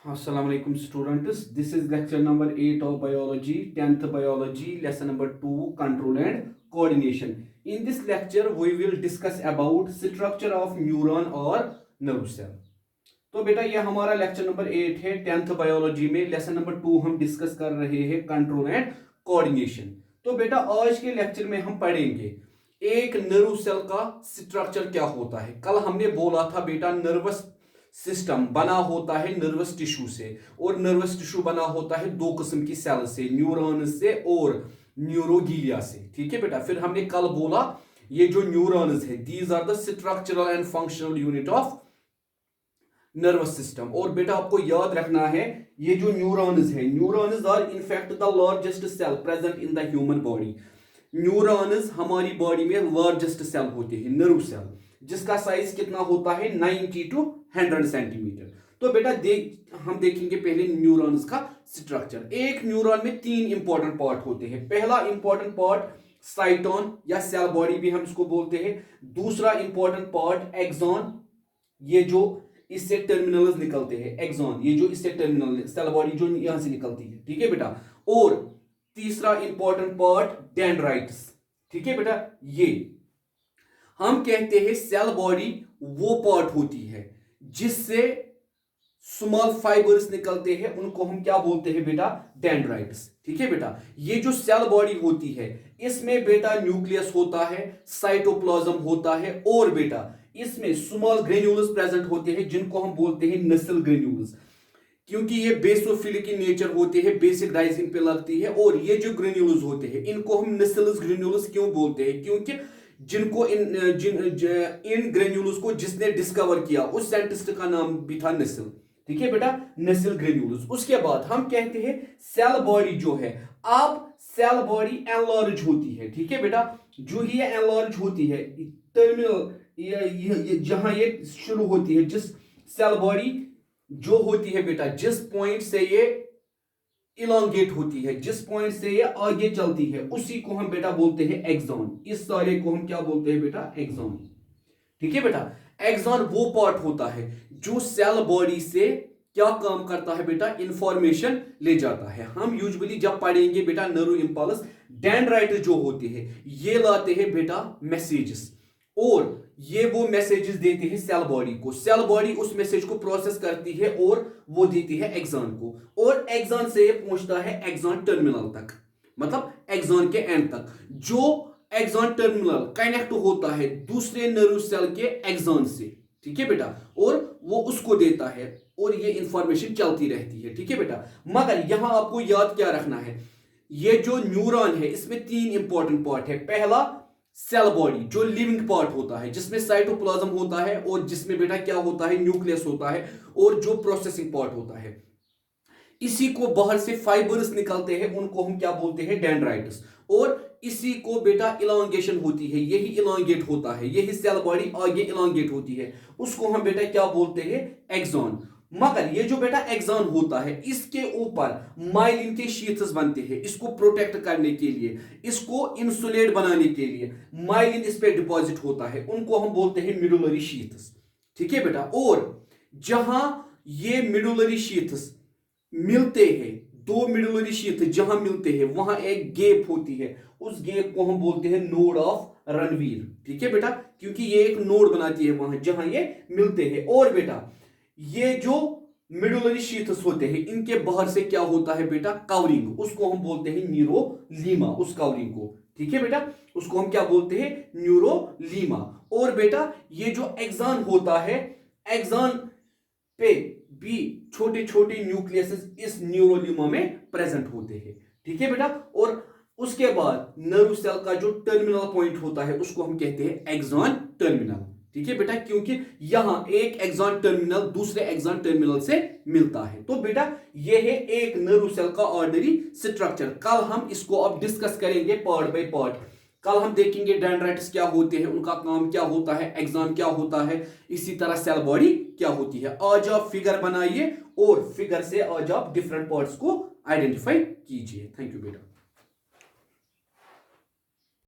Assalamualaikum students. This is lecture number 8 of biology, 10th biology, lesson number 2, control and coordination. In this lecture, we will discuss about structure of neuron or nerve cell. तो बेटा ये हमारा lecture number 8 है 10th biology में. Lesson number 2 हम discuss कर रहे हैं कंट्रोल एंड कोऑर्डिनेशन. तो बेटा आज के लेक्चर में हम पढ़ेंगे एक नर्व सेल का स्ट्रक्चर क्या होता है. कल हमने बोला था बेटा नर्वस सिस्टम बना होता है नर्वस टिश्यू से, और नर्वस टिश्यू बना होता है दो किस्म की सेल से, न्यूरॉन्स से और न्यूरोगिलिया से. ठीक है बेटा. फिर हमने कल बोला ये जो न्यूरॉन्स है these are the structural and functional unit of nervous system. और बेटा आपको याद रखना है ये जो न्यूरॉन्स है, neurons are in fact the largest cell present in the human body. Neurons हमारी बॉडी में लार्जेस्ट सेल होते हैं, नर्व सेल, जिसका साइज कितना होता है 90 to 100 सेंटीमीटर. तो बेटा हम देखेंगे पहले न्यूरॉन्स का स्ट्रक्चर. एक न्यूरॉन में 3 इंपॉर्टेंट पार्ट होते हैं. पहला इंपॉर्टेंट पार्ट साइटोन या सेल बॉडी भी हम इसको बोलते हैं. दूसरा इंपॉर्टेंट पार्ट एक्सॉन, ये जो इससे टर्मिनल्स निकलते हैं, एक्सॉन ये जो इससे टर्मिनल सेल बॉडी जो यहां से निकलती है. ठीक है बेटा. और तीसरा इंपॉर्टेंट पार्ट डेंड्राइट्स. ठीक है बेटा. ये हम कहते हैं सेल बॉडी वो पार्ट होती है जिससे स्मॉल फाइबर्स निकलते हैं, उनको हम क्या बोलते हैं बेटा, डेंड्राइट्स. ठीक है बेटा. ये जो सेल बॉडी होती है इसमें बेटा न्यूक्लियस होता है, साइटोप्लाज्म होता है, और बेटा इसमें स्मॉल ग्रेन्यूल्स प्रेजेंट होते हैं जिनको हम बोलते हैं नसल ग्रेन्यूल्स, क्योंकि ये बेसोफिलिक in नेचर होते हैं, बेसिक डाइजिंग पे लगती है. और ये जो ग्रेन्यूल्स होते हैं इनको हम नसल्स ग्रेन्यूल्स क्यों बोलते हैं, क्योंकि जिनको इन ग्रेन्यूल्स को जिसने डिस्कवर किया उस साइंटिस्ट का नाम भी था नसल. ठीक है बेटा, नसल ग्रेन्यूल्स. उसके बाद हम कहते हैं सेल बॉडी जो है, अब सेल बॉडी एनलार्ज होती है. ठीक है बेटा. जो ही एनलार्ज होती है टर्मिनल जहां ये शुरू होती है, जिस सेल बॉडी जो होती है बेटा, जिस पॉइंट से ये इलांगेट होती है, जिस पॉइंट से ये आगे चलती है, उसी को हम बेटा बोलते हैं एक्सॉन. इस सारे को हम क्या बोलते हैं बेटा, एक्सॉन. ठीक है बेटा. एक्सॉन वो पार्ट होता है जो सेल बॉडी से क्या काम करता है बेटा, इंफॉर्मेशन ले जाता है. हम यूजुअली जब पढ़ेंगे बेटा नर्व इंपल्स, डेंड्राइट जो होते हैं ये लाते हैं बेटा मैसेजेस, और ये वो मैसेजेस देते हैं सेल बॉडी को. सेल बॉडी उस मैसेज को प्रोसेस करती है और वो देती है एक्सॉन को, और एक्सॉन से ये पहुंचता है एक्सॉन टर्मिनल तक, मतलब एक्सॉन के एंड तक. जो एक्सॉन टर्मिनल कनेक्ट होता है दूसरे नर्व सेल के एक्सॉन से. ठीक है बेटा. और वो उसको देता है और ये इंफॉर्मेशन चलती रहती है. ठीक है बेटा. मगर यहां आपको याद क्या रखना है, ये जो न्यूरॉन है इसमें 3 इंपॉर्टेंट पार्ट है. पहला सेल बॉडी जो लिविंग पार्ट होता है, जिसमें साइटोप्लाज्म होता है और जिसमें बेटा क्या होता है, न्यूक्लियस होता है, और जो प्रोसेसिंग पार्ट होता है. इसी को बाहर से फाइबर्स निकलते हैं, उनको हम क्या बोलते हैं, डेंड्राइट्स. और इसी को बेटा इलांगेशन होती है, यही इलांगेट होता है, यही सेल बॉडी आगे इलांगेट होती है, उसको हम बेटा क्या बोलते हैं, एक्सॉन. मगर ये जो बेटा एक्सॉन होता है इसके ऊपर माइलिन के शीथ्स बनते हैं. इसको प्रोटेक्ट करने के लिए, इसको इंसुलेट बनाने के लिए माइलिन इस पे डिपॉजिट होता है, उनको हम बोलते हैं मिडुलरी शीथ्स. ठीक है बेटा. और जहां ये मिडुलरी शीथ्स मिलते हैं, दो मिडुलरी शीथ जहां मिलते हैं वहां एक गैप होती है, उस गैप को हम बोलते हैं नोड ऑफ रणवीर. ठीक है बेटा. क्योंकि ये एक नोड बनाती है वहां जहां ये मिलते हैं. और बेटा ये जो मिडुलरी शीथ्स होते हैं इनके बाहर से क्या होता है बेटा, कवरिंग, उसको हम बोलते हैं न्यूरोलीमा. उस कवरिंग को, ठीक है बेटा, उसको हम क्या बोलते हैं, न्यूरोलीमा. और बेटा ये जो एक्सॉन होता है, एक्सॉन पे भी छोटे छोटे न्यूक्लियस इस न्यूरोलीमा में प्रेजेंट होते हैं. ठीक है बेटा. और उसके बाद नर्व सेल का जो टर्मिनल पॉइंट होता है उसको हम कहते हैं एक्सॉन टर्मिनल. ठीक है बेटा. क्योंकि यहां एक एक्सॉन टर्मिनल दूसरे एक्सॉन टर्मिनल से मिलता है. तो बेटा यह है एक नर्व सेल का ऑर्डिनरी स्ट्रक्चर. कल हम इसको अब डिस्कस करेंगे पार्ट बाय पार्ट. कल हम देखेंगे डेंड्राइट्स क्या होते हैं, उनका काम क्या होता है, एक्सॉन क्या होता है, इसी तरह सेल बॉडी क्या होती है. आज आप फिगर बनाइए और फिगर से आज आप डिफरेंट पार्ट्स को आइडेंटिफाई कीजिए. थैंक यू बेटा.